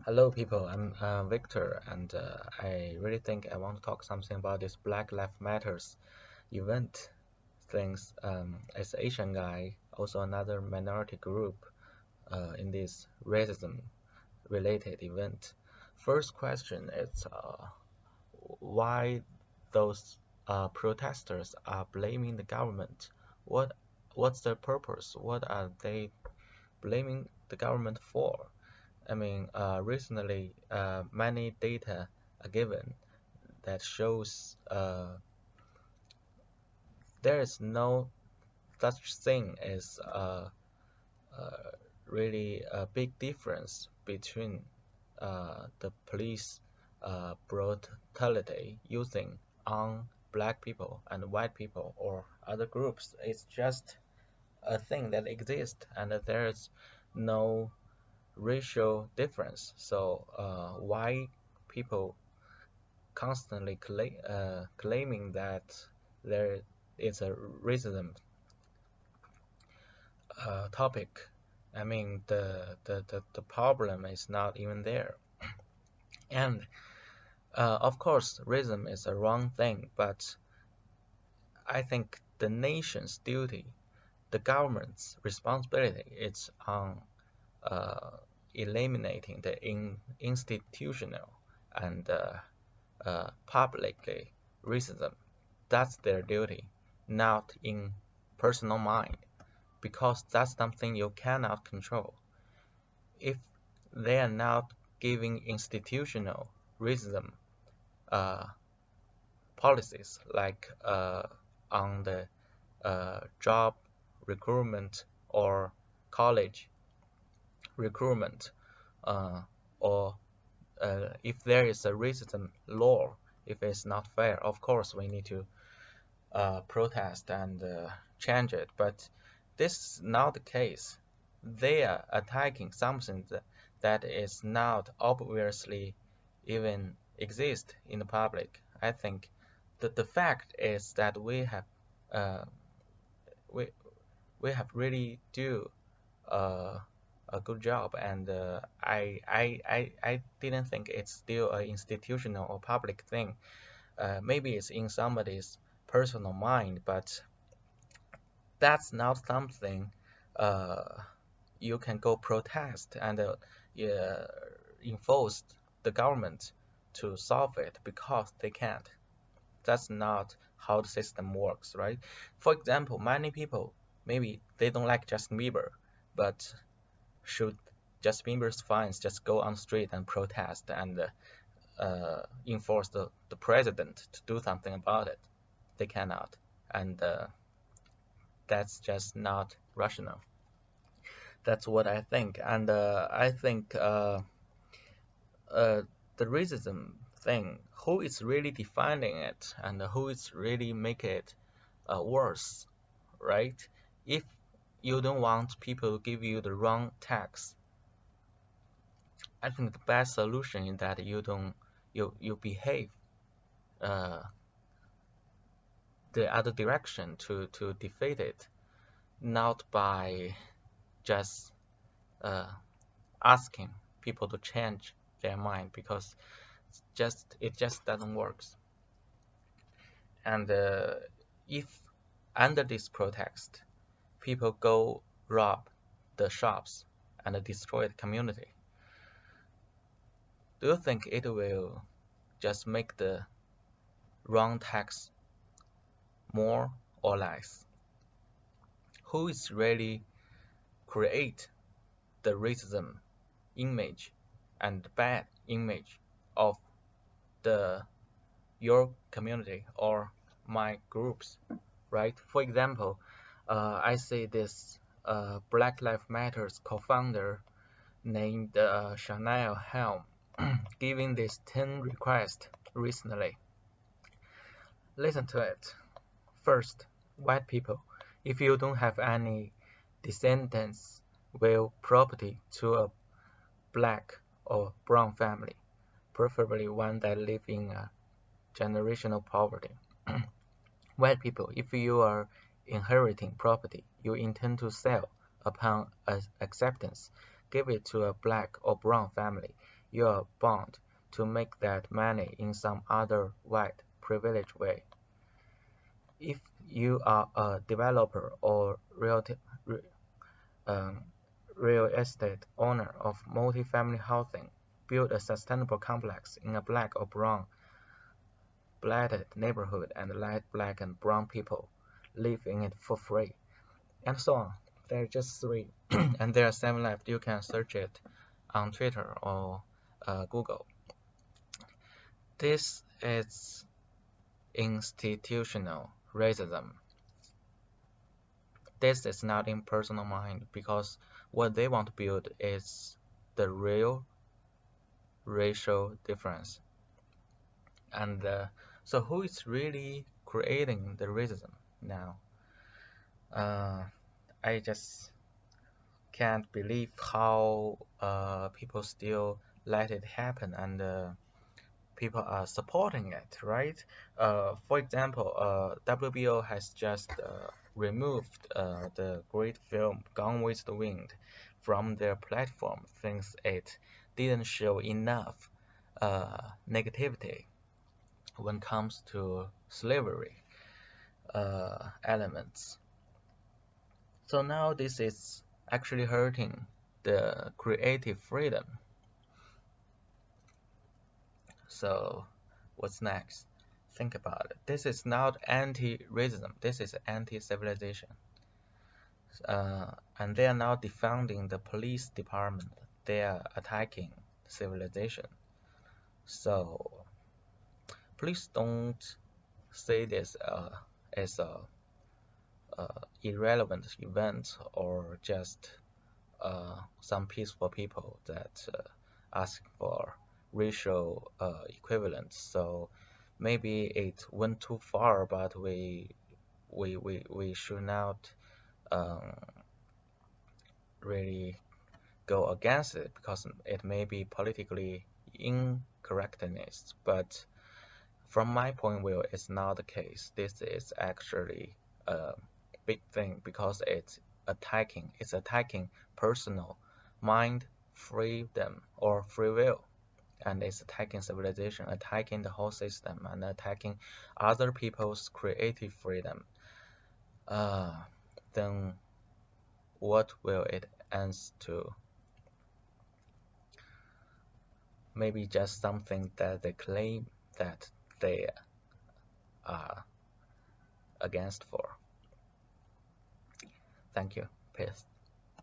Hello, people. I'm Victor, and I really think I want to talk something about this Black Lives Matters event things. As Asian guy, also another minority group in this racism-related event. First question is why those protesters are blaming the government? What what's their purpose? What are they blaming the government for? I mean, recently, many data are given that shows there is no such thing as uh, really a big difference between the police brutality using on black people and white people or other groups. It's just a thing that exists, and that there is no racial difference. So why people constantly claiming that there is a racism topic? I mean, the problem is not even there. And of course, racism is a wrong thing, but I think the nation's duty, the government's responsibility, is on uh, eliminating the institutional and publicly racism. That's their duty, not in personal mind, because that's something you cannot control. If they are not giving institutional racism uh, policies, like on the job recruitment or college recruitment, uh, or if there is a racism law, if it's not fair, of course we need to protest and change it. But this is not the case. They are attacking something that is not obviously even exist in the public. I think that the fact is that uh, we we have really do uh, a good job, and I didn't think it's still an institutional or public thing. Maybe it's in somebody's personal mind, but that's not something uh, you can go protest and yeah, enforce the government to solve it, because they can't. That's not how the system works, right? For example, many people, maybe they don't like Justin Bieber, but should Justin Bieber's fans just go on the street and protest and enforce the president to do something about it? They cannot, and that's just not rational. That's what I think, and I think uh, the racism thing, who is really defining it, and who is really make it worse, right? If you don't want people to give you the wrong tax, I think the best solution is that you behave uh, the other direction to defeat it, not by just uh, asking people to change their mind, because it just doesn't work. And if under this pretext people go rob the shops and destroy the community, do you think it will just make the wrong tax more or less? Who is really create the racism image and bad image of the your community or my groups, right? For example, I see this Black Lives Matters co-founder named Chanel Helm giving this 10 request recently. Listen to it. First, white people, if you don't have any descendants, will property to a black or brown family, preferably one that live in generational poverty. White people, if you are inheriting property you intend to sell upon acceptance, give it to a black or brown family. you are bound to make that money in some other white privileged way. If you are a developer or um, real estate owner of multifamily housing, build a sustainable complex in a black or brown blighted neighborhood and let black and brown people live in it for free, and so on. There are just three, and there are seven left. You can search it on Twitter or Google. This is institutional racism. This is not in personal mind because what they want to build is the real racial difference. And so who is really creating the racism now? I just can't believe how people still let it happen, and people are supporting it, right? For example, WBO has just removed the great film Gone with the Wind from their platform since it didn't show enough negativity when it comes to slavery elements. So now this is actually hurting the creative freedom. So what's next? Think about it. This is not anti-racism. This is anti-civilization. And they are now defunding the police department. They are attacking civilization. So please don't say this as a irrelevant event or just some peaceful people that ask for racial equivalence. So maybe it went too far, but we should not um, really go against it because it may be politically incorrectness. But from my point of view, it's not the case. This is actually a big thing because it's attacking personal mind freedom or free will, and it's attacking civilization, attacking the whole system, and attacking other people's creative freedom. Uh, then what will it end to? Maybe just something that they claim that they are against for. Thank you. Peace.